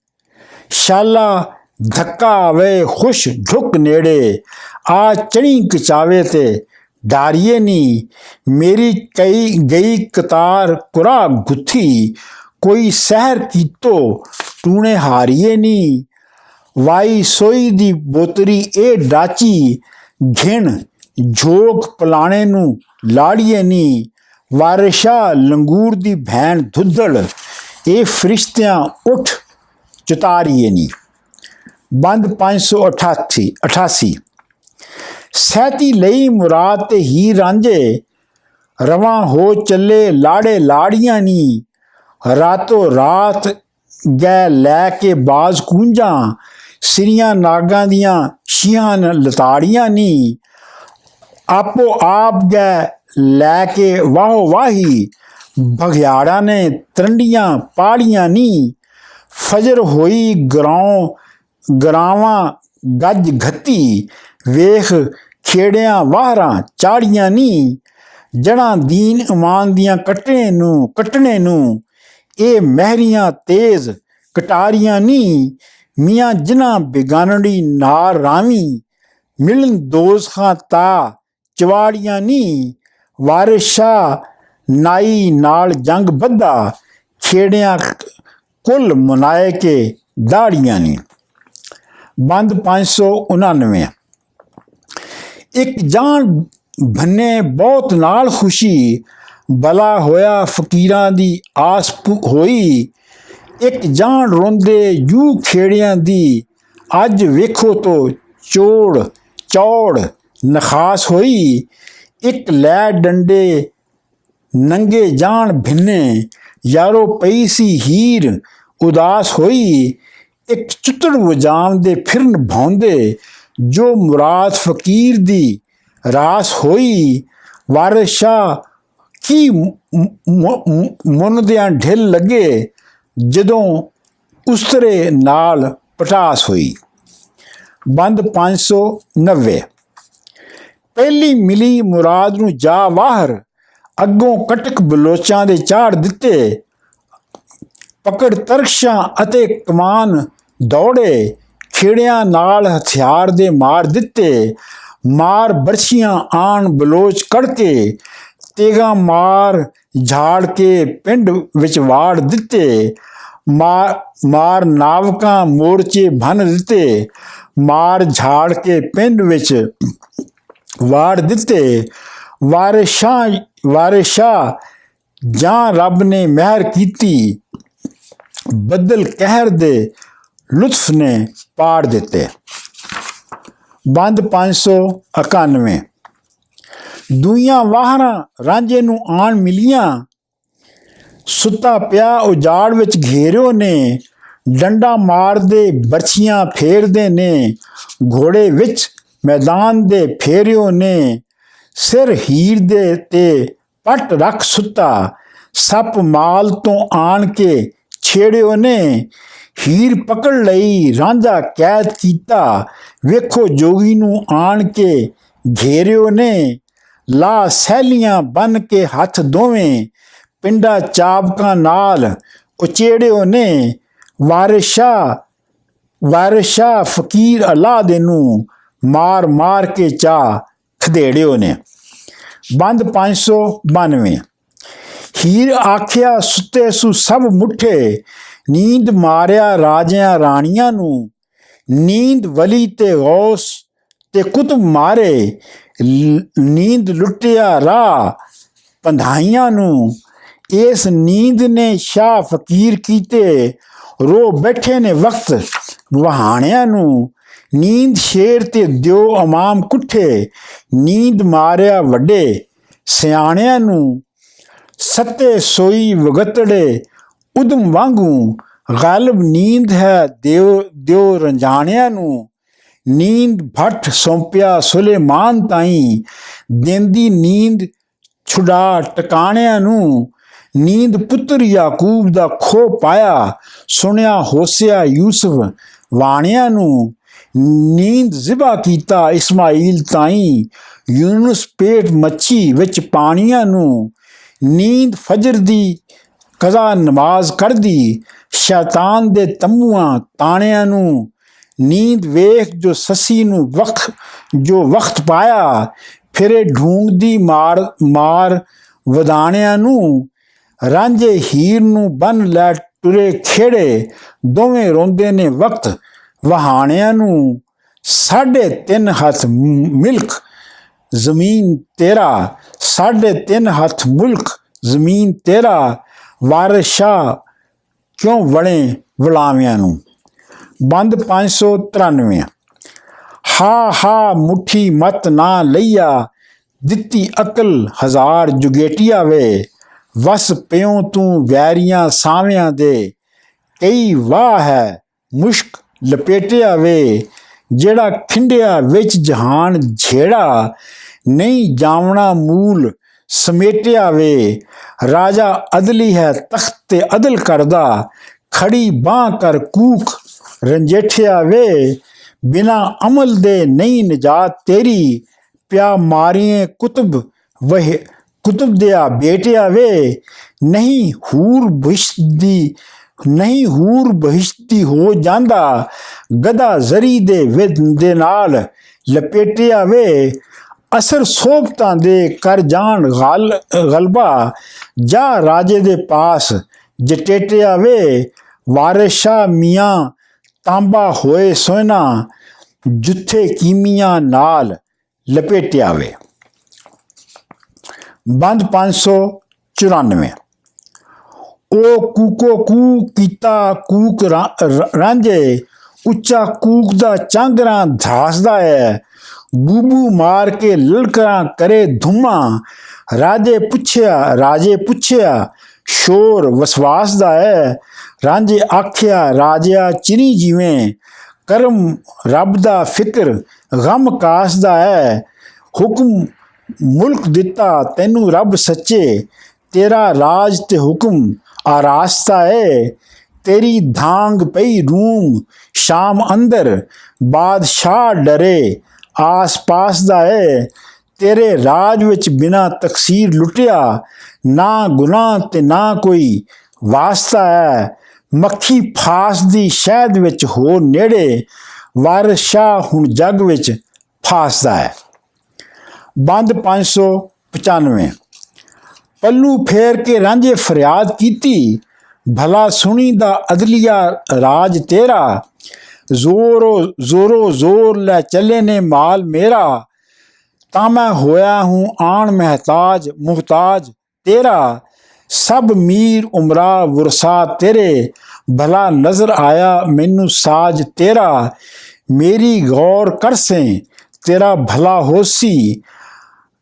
ਸ਼ਾਲਾ ਧੱਕਾ ਆਵੇ ਖੁਸ਼ ਢੁੱਕ ਨੇੜੇ, ਆ ਚੜੀ ਕਚਾਵੇ ਤੇ ਡਾਰੀਏ ਨੀ, ਮੇਰੀ ਕਈ ਗਈ ਕਤਾਰ ਕੁਰਾ ਗੁੱਥੀ, ਕੋਈ ਸਹਿਰ ਕੀਤੋ ਟੂਣੇ ਹਾਰੀਏ ਨੀ, ਵਾਈ ਸੋਈ ਦੀ ਬੋਤਰੀ ਇਹ ਡਾਚੀ, ਘਿਣ ਝੋਕ ਪਲਾਣੇ ਨੂੰ ਲਾੜੀਏ ਨੀ, ਵਾਰਿਸ ਸ਼ਾਹ ਲੰਗੂਰ ਦੀ ਭੈਣ ਧੁੱਦੜ, ਇਹ ਫਰਿਸ਼ਤਿਆਂ ਉੱਠ ਚੁਤਾਰੀਏ ਨੀ। ਬੰਦ 588। ਸਹਿਤੀ ਲਈ ਮੁਰਾਦ ਤੇ ਹੀ ਰਾਂਝੇ, ਰਵਾਂ ਹੋ ਚੱਲੇ ਲਾੜੇ ਲਾੜੀਆਂ ਨੀ, ਰਾਤੋਂ ਰਾਤ ਗੈ ਲੈ ਕੇ ਬਾਜ਼ ਕੂੰਜਾਂ, ਸਿਰੀਆਂ ਨਾਗਾਂ ਦੀਆਂ ਛੀਆਂ ਲਤਾੜੀਆਂ ਨੀ, ਆਪੋ ਆਪ ਗੈ ਲੈ ਕੇ ਵਾਹੋ ਵਾਹੀ, ਬਘਿਆੜਾਂ ਨੇ ਤਰੰਡੀਆਂ ਪਾੜੀਆਂ ਨੀ, ਫਜਰ ਹੋਈ ਗਰਾਵਾਂ ਗੱਜ ਘੱਤੀ, ਵੇਖ ਖੇੜਿਆਂ ਵਾਹਰਾਂ ਚਾੜੀਆਂ ਨੀ, ਜੜਾਂ ਦੀਨ ਇਮਾਨ ਦੀਆਂ ਕੱਟਣੇ ਨੂੰ, ਇਹ ਮਹਿਰੀਆਂ ਤੇਜ਼ ਕਟਾਰੀਆਂ ਨੀ, ਮੀਆਂ ਜਿਨ੍ਹਾਂ ਬੇਗਾਨੜੀ ਨਾਰ ਰਾਵੀ, ਮਿਲਣ ਦੋਜ਼ਖਾਂ ਤਾ ਚਵਾੜੀਆਂ ਨੀ, ਵਾਰਿਸ ਸ਼ਾਹ ਨਾਈ ਨਾਲ ਜੰਗ ਬੱਧਾ, ਖੇੜਿਆਂ ਕੁੱਲ ਮਨਾਏ ਕੇ ਦਾੜੀਆਂ ਨੀ। ਬੰਦ 589। ਇੱਕ ਜਾਨ ਭੰਨੇ ਬਹੁਤ ਨਾਲ ਖੁਸ਼ੀ, ਭਲਾ ਹੋਇਆ ਫਕੀਰਾਂ ਦੀ ਆਸ ਹੋਈ, ਇੱਕ ਜਾਨ ਰੋਂਦੇ ਯੂ ਖੇੜਿਆਂ ਦੀ, ਅੱਜ ਵੇਖੋ ਤੋ ਚੌੜ ਨਖਾਸ ਹੋਈ, ਇੱਕ ਲੈ ਡੰਡੇ ਨੰਗੇ ਜਾਣ ਭਿੰਨੇ, ਯਾਰੋ ਪਈ ਸੀ ਹੀਰ ਉਦਾਸ ਹੋਈ, ਇੱਕ ਚੁੱਤੜ ਵਜਾਉਂਦੇ ਫਿਰਨ ਭਾਉਂਦੇ, ਜੋ ਮੁਰਾਦ ਫਕੀਰ ਦੀ ਰਾਸ ਹੋਈ। ਵਾਰਿਸ ਸ਼ਾਹ ਕੀ ਮੁੰਨਦਿਆਂ ਢਿੱਲ ਲੱਗੇ, ਜਦੋਂ ਉਸਤਰੇ ਨਾਲ ਪਟਾਸ ਹੋਈ। ਬੰਦ 590। ਪਹਿਲੀ ਮਿਲੀ ਮੁਰਾਦ ਨੂੰ ਜਾ ਵਾਹਰ, ਅੱਗੋਂ ਕਟਕ ਬਲੋਚਾਂ ਦੇ ਝਾੜ ਦਿੱਤੇ। ਪਕੜ ਤਰਕਸ਼ਾਂ ਅਤੇ ਕਮਾਨ ਦੌੜੇ, ਖੇੜਿਆਂ ਨਾਲ ਹਥਿਆਰ ਦੇ ਮਾਰ ਦਿੱਤੇ। ਮਾਰ ਬਰਛੀਆਂ ਆਣ ਬਲੋਚ ਕੜਕੇ, ਤੇਗਾ ਮਾਰ ਝਾੜ ਕੇ ਪਿੰਡ ਵਿੱਚ ਵਾੜ ਦਿੱਤੇ। ਮਾਰ ਨਾਵਕਾਂ ਮੋਰਚੇ ਭੰਨ ਦਿੱਤੇ, ਮਾਰ ਝਾੜ ਕੇ ਪਿੰਡ ਵਿੱਚ ਵਾੜ ਦਿੱਤੇ। ਵਾਰਿਸ ਸ਼ਾਹ ਜਾਂ ਰੱਬ ਨੇ ਮਿਹਰ ਕੀਤੀ, ਬੱਦਲ ਕਹਿਰ ਦੇ ਲੁਤਫ ਨੇ ਪਾੜ ਦਿੱਤੇ। ਬੰਦ 591। ਦੂਈਆਂ ਵਾਹਰਾਂ ਰਾਂਝੇ ਨੂੰ ਆਣ ਮਿਲੀਆਂ, ਸੁੱਤਾ ਪਿਆ ਉਜਾੜ ਵਿੱਚ ਘੇਰਿਓ ਨੇ। ਡੰਡਾ ਮਾਰਦੇ ਬਰਛੀਆਂ ਫੇਰਦੇ ਨੇ, ਘੋੜੇ ਵਿੱਚ ਮੈਦਾਨ ਦੇ ਫੇਰਿਓ ਨੇ। ਸਿਰ ਹੀਰ ਦੇ ਤੇ ਪੱਟ ਰੱਖ ਸੁੱਤਾ, ਸੱਪ ਮਾਲ ਤੋਂ ਆਣ ਕੇ ਛੇੜਿਓ ਨੇ। ਹੀਰ ਪਕੜ ਲਈ ਰਾਂਝਾ ਕੈਦ ਕੀਤਾ, ਵੇਖੋ ਜੋਗੀ ਨੂੰ ਆਣ ਕੇ ਘੇਰਿਓ ਨੇ। ਲਾ ਸੈਲੀਆਂ ਬਨ ਕੇ ਹੱਥ ਦੋਵੇਂ, ਪਿੰਡਾ ਚਾਬਕਾਂ ਨਾਲ ਉਚੇੜਿਓ ਨੇ। ਵਾਰਿਸ ਸ਼ਾਹ ਫਕੀਰ ਅੱਲਾ ਦੇ ਨੂੰ ਮਾਰ ਮਾਰ ਕੇ ਚਾ ਖਦੇੜਿਓ ਨੇ। ਬੰਦ 592। ਹੀਰ ਆਖਿਆ ਸੁੱਤੇ ਸੁ ਸਭ ਮੁੱਠੇ, ਨੀਂਦ ਮਾਰਿਆ ਰਾਜਿਆਂ ਰਾਣੀਆਂ ਨੂੰ। ਨੀਂਦ ਵਲੀ ਤੇ ਗੌਸ ਤੇ ਕੁਤਬ ਮਾਰੇ, ਨੀਂਦ ਲੁੱਟਿਆ ਰਾਹ ਪੰਧਾਈਆਂ ਨੂੰ। ਇਸ ਨੀਂਦ ਨੇ ਸ਼ਾਹ ਫਕੀਰ ਕੀਤੇ, ਰੋ ਬੈਠੇ ਨੇ ਵਕਤ ਵਹਾਣਿਆਂ ਨੂੰ। ਨੀਂਦ ਸ਼ੇਰ ਤੇ ਦਿਓ ਇਮਾਮ ਕੁੱਠੇ, ਨੀਂਦ ਮਾਰਿਆ ਵੱਡੇ ਸਿਆਣਿਆਂ ਨੂੰ। ਸੱਤੇ ਸੋਈ ਵਗਤੜੇ ਉਦਮ ਵਾਂਗੂ, ਗਾਲਬ ਨੀਂਦ ਹੈ ਦਿਓ ਰੰਜਾਣਿਆਂ ਨੂੰ। ਨੀਂਦ ਭੱਟ ਸੌਂਪਿਆ ਸੁਲੇਮਾਨ ਤਾਈਂ, ਦੇਂਦੀ ਨੀਂਦ ਛੁਡਾ ਟਿਕਾਣਿਆਂ ਨੂੰ। ਨੀਂਦ ਪੁੱਤਰ ਯਾਕੂਬ ਦਾ ਖੋ ਪਾਇਆ, ਸੁਣਿਆ ਹੋਸਿਆ ਯੂਸਫ ਵਾਣਿਆਂ ਨੂੰ। ਨੀਂਦ ਜ਼ਿਬਾ ਕੀਤਾ ਇਸਮਾਈਲ ਤਾਈਂ, ਯੂਨਸ ਪੇਟ ਮੱਛੀ ਵਿੱਚ ਪਾਣੀਆਂ ਨੂੰ। ਨੀਂਦ ਫਜਰ ਦੀ ਕਜ਼ਾ ਨਮਾਜ਼ ਕਰਦੀ, ਸ਼ੈਤਾਨ ਦੇ ਤੰਬੂਆਂ ਤਾਣਿਆਂ ਨੂੰ। ਨੀਂਦ ਵੇਖ ਜੋ ਸੱਸੀ ਨੂੰ ਵਕਤ ਪਾਇਆ, ਫਿਰੇ ਢੂੰਘਦੀ ਮਾਰ ਵਧਾਣਿਆਂ ਨੂੰ। ਰਾਂਝੇ ਹੀਰ ਨੂੰ ਬੰਨ ਲੈ ਟੁਰੇ ਖੇੜੇ, ਦੋਵੇਂ ਰੋਂਦੇ ਨੇ ਵਕਤ ਵਹਾਣਿਆਂ ਨੂੰ। 3.5 ਹੱਥ ਮਿਲਕ ਜ਼ਮੀਨ ਤੇਰਾ, 3.5 ਹੱਥ ਮੁਲਕ ਜ਼ਮੀਨ ਤੇਰਾ। ਵਾਰਿਸ ਸ਼ਾਹ ਕਿਉਂ ਵੜੇ ਵਲਾਵਿਆਂ ਨੂੰ। ਬੰਦ 593। ਹਾ ਮੁੱਠੀ ਮਤ ਨਾ ਲਈਆ, ਦਿੱਤੀ ਅਕਲ ਹਜ਼ਾਰ ਜੁਗੇਟੀਆ ਵੇ। ਵਸ ਪਿਉ ਤੂੰ ਵੈਰੀਆਂ ਸਾਵਿਆਂ ਦੇ, ਕਈ ਵਾਹ ਹੈ ਮੁਸ਼ਕ ਲਪੇਟਿਆ ਵੇ। ਜਿਹੜਾ ਖਿੰਡਿਆ ਵਿੱਚ ਜਹਾਨ ਝੇੜਾ, ਨਹੀਂ ਜਾਵਣਾ ਮੂਲ ਸਮੇਟਿਆ ਵੇ। ਰਾਜਾ ਅਦਲੀ ਹੈ ਤਖਤ ਤੇ ਅਦਲ ਕਰਦਾ, ਖੜੀ ਬਾਂਹ ਕਰ ਕੂਕ ਰੰਜੇਠਿਆ ਵੇ। ਬਿਨਾ ਅਮਲ ਦੇ ਨਹੀਂ ਨਿਜਾਤ ਤੇਰੀ, ਪਿਆ ਮਾਰੀਏ ਕੁਤਬ ਦਿਆ ਬੇਟਿਆ ਵੇ। ਨਹੀਂ ਹੂਰ ਬਹਿਸ਼ਤੀ ਹੋ ਜਾਂਦਾ, ਗਦਾ ਜ਼ਰੀ ਦੇ ਨਾਲ ਲਪੇਟਿਆ ਵੇ। ਅਸਰ ਸੋਬਤਾਂ ਦੇ ਕਰ ਜਾਣ ਗਲਬਾ, ਜਾ ਰਾਜੇ ਦੇ ਪਾਸ ਜਟੇਟਿਆ ਵੇ। ਵਾਰਿਸ ਸ਼ਾਹ ਮੀਆਂ ਤਾਂਬਾ ਹੋਏ ਸੋਨਾ, ਜੁੱਥੇ ਕੀਮੀਆਂ ਨਾਲ ਲਪੇਟਿਆ ਵੇ। ਬੰਦ 594। ਉਹ ਕੂਕੋ ਕੂ ਕੀਤਾ ਕੂਕ ਰਾਂਝੇ, ਉੱਚਾ ਕੂਕ ਦਾ ਚਾਂਗਰਾਂ ਧਾਸਦਾ ਹੈ। ਬੂਬੂ ਮਾਰ ਕੇ ਲਲਕਰਾਂ ਕਰੇ ਧੁਮਾ, ਰਾਜੇ ਪੁੱਛਿਆ ਸ਼ੋਰ ਵਸਵਾਸ ਦਾ ਹੈ। ਰਾਂਝੇ ਆਖਿਆ ਰਾਜਿਆ ਚਿਰੀ ਜਿਵੇਂ, ਕਰਮ ਰੱਬ ਦਾ ਫਿਕਰ ਗਮ ਕਾਸ ਦਾ ਹੈ। ਹੁਕਮ ਮੁਲਕ ਦਿੱਤਾ ਤੈਨੂੰ ਰੱਬ ਸੱਚੇ, ਤੇਰਾ ਰਾਜ ਤੇ ਹੁਕਮ ਆਰਾਸਤਾ ਹੈ। ਤੇਰੀ ਧਾਂਗ ਪਈ ਰੂਮ ਸ਼ਾਮ ਅੰਦਰ, ਬਾਦਸ਼ਾਹ ਡਰੇ ਆਸ ਪਾਸ ਦਾ ਹੈ। ਤੇਰੇ ਰਾਜ ਵਿੱਚ ਬਿਨਾਂ ਤਕਸੀਰ ਲੁੱਟਿਆ, ਨਾ ਗੁਨਾਹ ਤੇ ਨਾ ਕੋਈ ਵਾਸਤਾ ਹੈ। ਮੱਖੀ ਫਾਸ ਦੀ ਸ਼ਹਿਦ ਵਿੱਚ ਹੋ ਨੇੜੇ, ਵਾਰਿਸ ਸ਼ਾਹ ਹੁਣ ਜੱਗ ਵਿੱਚ ਫਾਸਦਾ ਹੈ। ਬੰਦ 595। ਪੱਲੂ ਫੇਰ ਕੇ ਰਾਂਝੇ ਫਰਿਆਦ ਕੀਤੀ, ਭਲਾ ਸੁਣੀ ਦਾ ਅਦਲੀਆ ਰਾਜ ਤੇਰਾ। ਜ਼ੋਰੋ ਜ਼ੋਰ ਲੈ ਚੱਲੇ ਨੇ ਮਾਲ ਮੇਰਾ, ਤਾਂ ਮੈਂ ਹੋਇਆ ਹੂੰ ਆਣ ਮੁਹਤਾਜ ਤੇਰਾ। ਸਭ ਮੀਰ ਉਮਰਾ ਵਰਸਾ ਤੇਰੇ, ਭਲਾ ਨਜ਼ਰ ਆਇਆ ਮੈਨੂੰ ਸਾਜ ਤੇਰਾ। ਮੇਰੀ ਗੌਰ ਕਰਸੇ ਤੇਰਾ ਭਲਾ ਹੋਸੀ,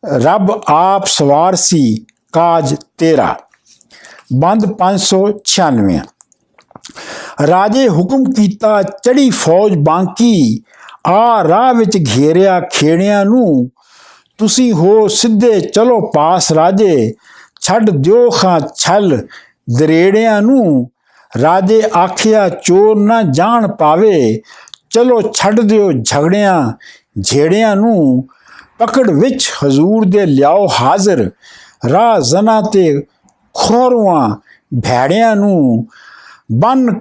ਰੱਬ ਆਪ ਸਵਾਰ ਸੀ ਕਾਜ ਤੇਰਾ। ਬੰਦ 596। ਰਾਜੇ ਹੁਕਮ ਕੀਤਾ ਚੜੀ ਫੌਜ ਬਾਂਕੀ, ਆ ਰਾਹ ਵਿੱਚ ਘੇਰਿਆ ਖੇੜਿਆਂ ਨੂੰ। ਤੁਸੀਂ ਹੋ ਸਿੱਧੇ ਚਲੋ ਪਾਸ ਰਾਜੇ, ਛੱਡ ਦਿਓ ਖਾਂ ਛਲ ਦਰੇੜਿਆਂ ਨੂੰ। ਰਾਜੇ ਆਖਿਆ ਚੋਰ ਨਾ ਜਾਣ ਪਾਵੇ, ਚਲੋ ਛੱਡ ਦਿਓ ਝਗੜਿਆਂ ਝੇੜਿਆਂ ਨੂੰ। ਪਕੜ ਵਿੱਚ ਹਜ਼ੂਰ ਦੇ ਲਿਆਓ ਹਾਜ਼ਰ, ਰਾਹ ਜ਼ਨਾ ਤੇ ਖੋਰੂਆਂ ਭੈੜਿਆਂ ਨੂੰ। ਬੰਨ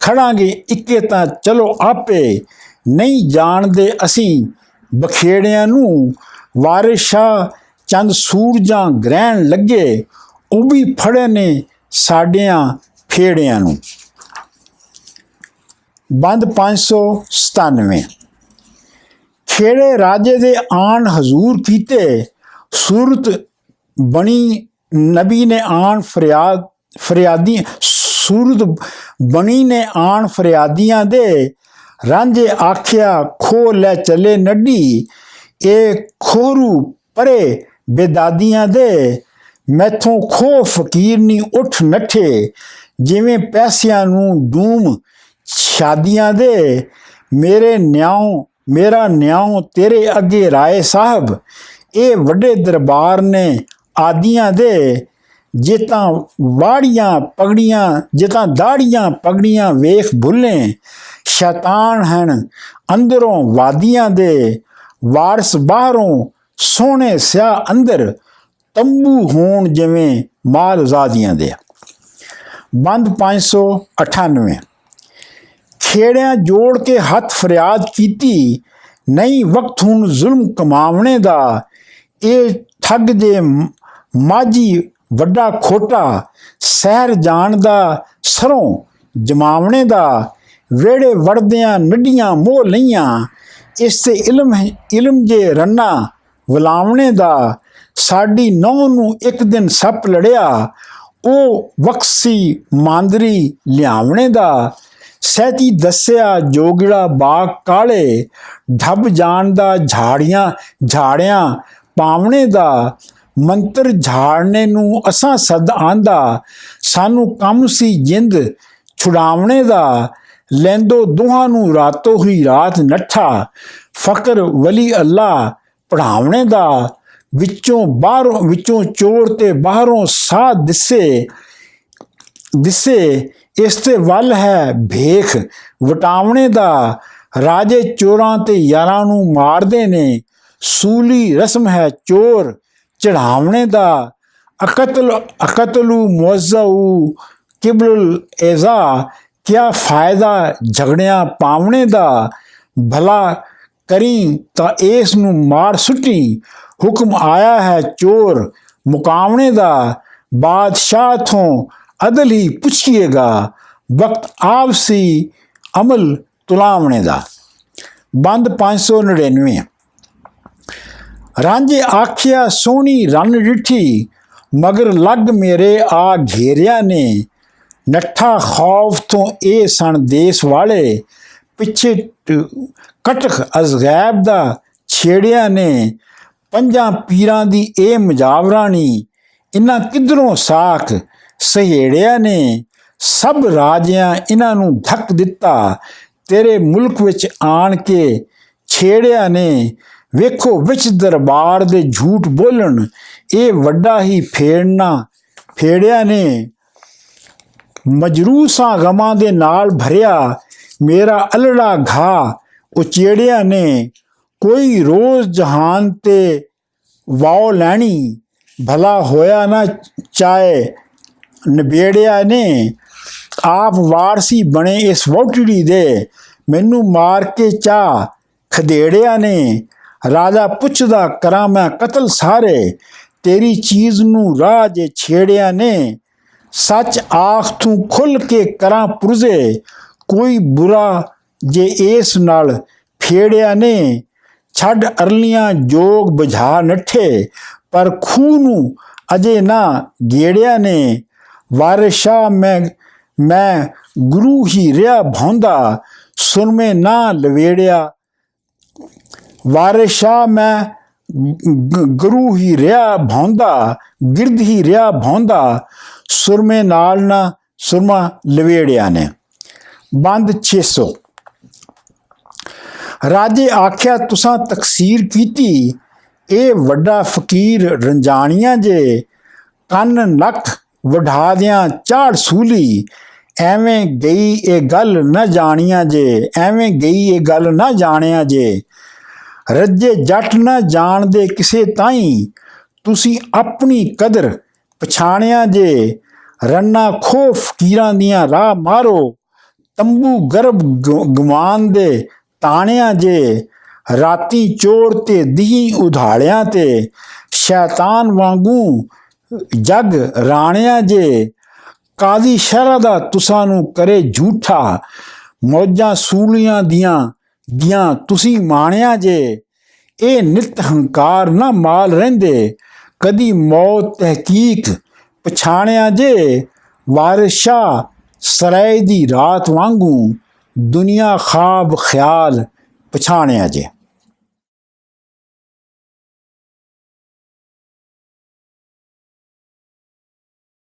ਖੜਾਂਗੇ ਇੱਕੇ ਤਾਂ ਚਲੋ ਆਪੇ, ਨਹੀਂ ਜਾਣਦੇ ਅਸੀਂ ਬਖੇੜਿਆਂ ਨੂੰ। ਵਾਰਿਸ ਸ਼ਾਹ ਚੰਦ ਸੂਰਜਾਂ ਗ੍ਰਹਿਣ ਲੱਗੇ, ਉਹ ਵੀ ਫੜੇ ਨੇ ਸਾਡਿਆਂ ਫੇੜਿਆਂ ਨੂੰ। ਬੰਦ 597। ਖੇੜੇ ਰਾਜੇ ਦੇ ਆਣ ਹਜ਼ੂਰ ਕੀਤੇ, ਸੂਰਤ ਬਣੀ ਨਬੀ ਨੇ ਆਣ ਸੂਰਤ ਬਣੀ ਨੇ ਆਣ ਫਰਿਆਦੀਆਂ ਦੇ। ਰਾਂਝੇ ਆਖਿਆ ਖੋ ਲੈ ਚੱਲੇ ਨੱਡੀ, ਇਹ ਖੋਰੂ ਪਰੇ ਬੇਦਾਦੀਆਂ ਦੇ। ਮੈਥੋਂ ਖੋ ਫਕੀਰ ਨੀ ਉੱਠ ਨੱਠੇ, ਜਿਵੇਂ ਪੈਸਿਆਂ ਨੂੰ ਡੂਮ ਸ਼ਾਦੀਆਂ ਦੇ। ਮੇਰਾ ਨਿਆਉ ਤੇਰੇ ਅੱਗੇ ਰਾਏ ਸਾਹਿਬ, ਇਹ ਵੱਡੇ ਦਰਬਾਰ ਨੇ ਆਦੀਆਂ ਦੇ। ਜੇ ਤਾਂ ਦਾੜੀਆਂ ਪਗੜੀਆਂ ਵੇਖ ਭੁੱਲੇ, ਸ਼ੈਤਾਨ ਹਨ ਅੰਦਰੋਂ ਵਾਦੀਆਂ ਦੇ। ਵਾਰਸ ਬਾਹਰੋਂ ਸੋਹਣੇ ਸਿਆਹ ਅੰਦਰ, ਤੰਬੂ ਹੋਣ ਜਿਵੇਂ ਮਾਲਜ਼ਾਦੀਆਂ ਦੇ। ਬੰਦ 598। ਖੇੜਿਆਂ ਜੋੜ ਕੇ ਹੱਥ ਫਰਿਆਦ ਕੀਤੀ, ਨਹੀਂ ਵਕਤ ਹੁਣ ਜ਼ੁਲਮ ਕਮਾਵਣੇ ਦਾ। ਇਹ ਠੱਗ ਜੇ ਮਾਝੀ ਵੱਡਾ ਖੋਟਾ, ਸਹਿਰ ਜਾਣ ਦਾ ਸਰੋਂ ਜਮਾਵਣੇ ਦਾ। ਵਿਹੜੇ ਵੜਦਿਆਂ ਨੱਡੀਆਂ ਮੋਹ ਲਈਆਂ, ਇਸ ਤੇ ਇਲਮ ਜੇ ਰੰਨਾ ਵਲਾਵਣੇ ਦਾ। ਸਾਡੀ ਨਹੁੰ ਨੂੰ ਇੱਕ ਦਿਨ ਸੱਪ ਲੜਿਆ, ਉਹ ਵਕਸੀ ਮਾਂਦਰੀ ਲਿਆਵਣੇ ਦਾ। ਸਹਿਤੀ ਦੱਸਿਆ ਜੋਗੜਾ ਬਾਗ ਕਾਲੇ, ਢੱਬ ਜਾਣ ਦਾ ਝਾੜਿਆਂ ਪਾਵਣੇ ਦਾ। ਮੰਤਰ ਝਾੜਨੇ ਨੂੰ ਅਸਾਂ ਸਦ ਆਂਦਾ, ਸਾਨੂੰ ਕੰਮ ਸੀ ਜਿੰਦ ਛੁਡਾਵਣੇ ਦਾ। ਲੈਂਦੋ ਦੋਹਾਂ ਨੂੰ ਰਾਤੋਂ ਹੀ ਰਾਤ ਨੱਠਾ, ਫਕਰ ਵਲੀ ਅੱਲਾ ਪੜ੍ਹਾਵਣੇ ਦਾ। ਵਿੱਚੋਂ ਚੋਰ ਤੇ ਬਾਹਰੋਂ ਸਾਹ ਦਿਸੇ, ਇਸ ਤੇ ਵੱਲ ਹੈ ਭੇਖ ਵਟਾਵਣੇ ਦਾ। ਰਾਜੇ ਚੋਰਾਂ ਤੇ ਯਾਰਾਂ ਨੂੰ ਮਾਰਦੇ ਨੇ, ਸੂਲੀ ਰਸਮ ਹੈ ਚੋਰ ਚੜਾਵਣੇ ਦਾ। ਅਕਤਲੂ ਮੁਅੱਜ਼ਊ ਕਿਬਲੁਲ ਏਜ਼ਾ, ਕਿਆ ਫਾਇਦਾ ਝਗੜਿਆਂ ਪਾਵਣੇ ਦਾ। ਭਲਾ ਕਰੀ ਤਾਂ ਇਸ ਨੂੰ ਮਾਰ ਸੁੱਟੀ, ਹੁਕਮ ਆਇਆ ਹੈ ਚੋਰ ਮੁਕਾਵਣੇ ਦਾ। ਬਾਦਸ਼ਾਹ ਤੋਂ ਅਦਲ ਹੀ ਪੁੱਛੀਏਗਾ, ਵਕਤ ਆਪਸੀ ਅਮਲ ਤੁਲਾਵਣੇ ਦਾ। ਬੰਦ 599। ਰਾਂਝੇ ਆਖਿਆ ਸੋਹਣੀ ਰੰਨ ਡਿੱਠੀ, ਮਗਰ ਲੱਗ ਮੇਰੇ ਆ ਘੇਰਿਆ ਨੇ। ਨੱਠਾ ਖੌਫ ਤੋਂ ਇਹ ਸਣ ਦੇਸ ਵਾਲੇ, ਪਿੱਛੇ ਕਟਕ ਅਜ਼ਗੈਬ ਦਾ ਛੇੜਿਆ ਨੇ। ਪੰਜਾਂ ਪੀਰਾਂ ਦੀ ਇਹ ਮੁਜਾਵਰਾਣੀ, ਇਨ੍ਹਾਂ ਕਿੱਧਰੋਂ ਸਾਖ ਸਹੇੜਿਆਂ ਨੇ ਸਭ ਰਾਜਿਆਂ ਇਹਨਾਂ ਨੂੰ ਧੱਕ ਦਿੱਤਾ। ਤੇਰੇ ਮੁਲਕ ਵਿੱਚ ਆਣ ਕੇ ਛੇੜਿਆਂ ਨੇ ਵੇਖੋ ਵਿੱਚ ਦਰਬਾਰ ਦੇ ਝੂਠ ਬੋਲਣ, ਇਹ ਵੱਡਾ ਹੀ ਫੇੜਿਆਂ ਨੇ। ਮਜਰੂਸਾਂ ਗਮਾਂ ਦੇ ਨਾਲ ਭਰਿਆ ਮੇਰਾ ਅਲੜਾ ਘਾ ਉਚੇੜਿਆਂ ਨੇ। ਕੋਈ ਰੋਜ਼ ਜਹਾਨ ਤੇ ਵਾਓ ਲੈਣੀ, ਭਲਾ ਹੋਇਆ ਨਾ ਚਾਹੇ ਨਿਬੇੜਿਆ ਨੇ। ਆਪ ਵਾਰਸੀ ਬਣੇ ਇਸ ਵਹੁਟੜੀ ਦੇ, ਮੈਨੂੰ ਮਾਰ ਕੇ ਚਾਹ ਖਦੇੜਿਆ ਨੇ। ਰਾਜਾ ਪੁੱਛਦਾ ਕਰਾਂ ਮੈਂ ਕਤਲ ਸਾਰੇ, ਤੇਰੀ ਚੀਜ਼ ਨੂੰ ਰਾਹ ਜੇ ਛੇੜਿਆ ਨੇ। ਸੱਚ ਆਖ ਤੂੰ ਖੁੱਲ ਕੇ ਕਰਾਂ ਪੁਰਜ਼ੇ, ਕੋਈ ਬੁਰਾ ਜੇ ਇਸ ਨਾਲ ਫੇੜਿਆ ਨੇ। ਛੱਡ ਅਰਲੀਆਂ ਜੋਗ ਬੁਝਾ ਨੱਠੇ, ਪਰ ਖੂਹ ਨੂੰ ਅਜੇ ਨਾ ਗੇੜਿਆ ਨੇ। ਵਾਰਿਸ ਸ਼ਾਹ ਮੈਂ ਗੁਰੂ ਹੀ ਰਿਹਾ ਭਾਉਂਦਾ, ਸੁਰਮੇ ਨਾ ਲਵੇੜਿਆ। ਵਾਰਿਸ ਸ਼ਾਹ ਮੈਂ ਗੁਰੂ ਹੀ ਰਿਹਾ ਭਾਉਂਦਾ, ਗਿਰਦ ਹੀ ਰਿਹਾ ਭਾਉਂਦਾ, ਸੁਰਮੇ ਨਾਲ ਨਾ ਸੁਰਮਾ ਲਵੇੜਿਆ ਨੇ। ਬੰਦ 600। ਰਾਜੇ ਆਖਿਆ ਤੁਸਾਂ ਤਕਸੀਰ ਕੀਤੀ, ਇਹ ਵੱਡਾ ਫਕੀਰ ਰੰਜਾਣੀਆਂ ਜੇ। ਕੰਨ ਨੱਕ ਵਢਾ ਦਿਆਂ ਚਾੜ ਸੂਲੀ, ਐਵੇਂ ਗਈ ਇਹ ਗੱਲ ਨਾ ਜਾਣੀਆਂ ਜੇ, ਐਵੇਂ ਗਈ ਇਹ ਗੱਲ ਨਾ ਜਾਣਿਆ ਜੇ। ਰੱਜੇ ਜੱਟ ਨਾ ਜਾਣਦੇ ਕਿਸੇ ਤਾਈਂ, ਤੁਸੀਂ ਆਪਣੀ ਕਦਰ ਪਛਾਣਿਆ ਜੇ। ਰੰਨਾ ਖੋ ਫਕੀਰਾਂ ਦੀਆਂ ਰਾਹ ਮਾਰੋ, ਤੰਬੂ ਗਰਬ ਗਵਾਨ ਦੇ ਤਾਣਿਆ ਜੇ। ਰਾਤੀ ਚੋਰ ਤੇ ਦੀਂ ਉਧਾੜਿਆਂ ਤੇ, ਸ਼ੈਤਾਨ ਵਾਂਗੂ ਜਗ ਰਾਣਿਆ ਜੇ। ਕਾਦੀ ਸ਼ਹਿਰਾ ਦਾ ਤੁਸਾਂ ਨੂੰ ਕਰੇ ਝੂਠਾ, ਮੌਜਾਂ ਸੂਲੀਆਂ ਦੀਆਂ ਤੁਸੀਂ ਮਾਣਿਆ ਜੇ। ਇਹ ਨਿਤ ਹੰਕਾਰ ਨਾ ਮਾਲ ਰਹਿੰਦੇ, ਕਦੀ ਮੌਤ ਤਹਿਕੀਕ ਪਛਾਣਿਆ ਜੇ। ਵਾਰਿਸ ਸ਼ਾਹ ਸਰਾਏ ਦੀ ਰਾਤ ਵਾਂਗੂ, ਦੁਨੀਆ ਖਾਬ ਖਿਆਲ ਪਛਾਣਿਆ ਜੇ।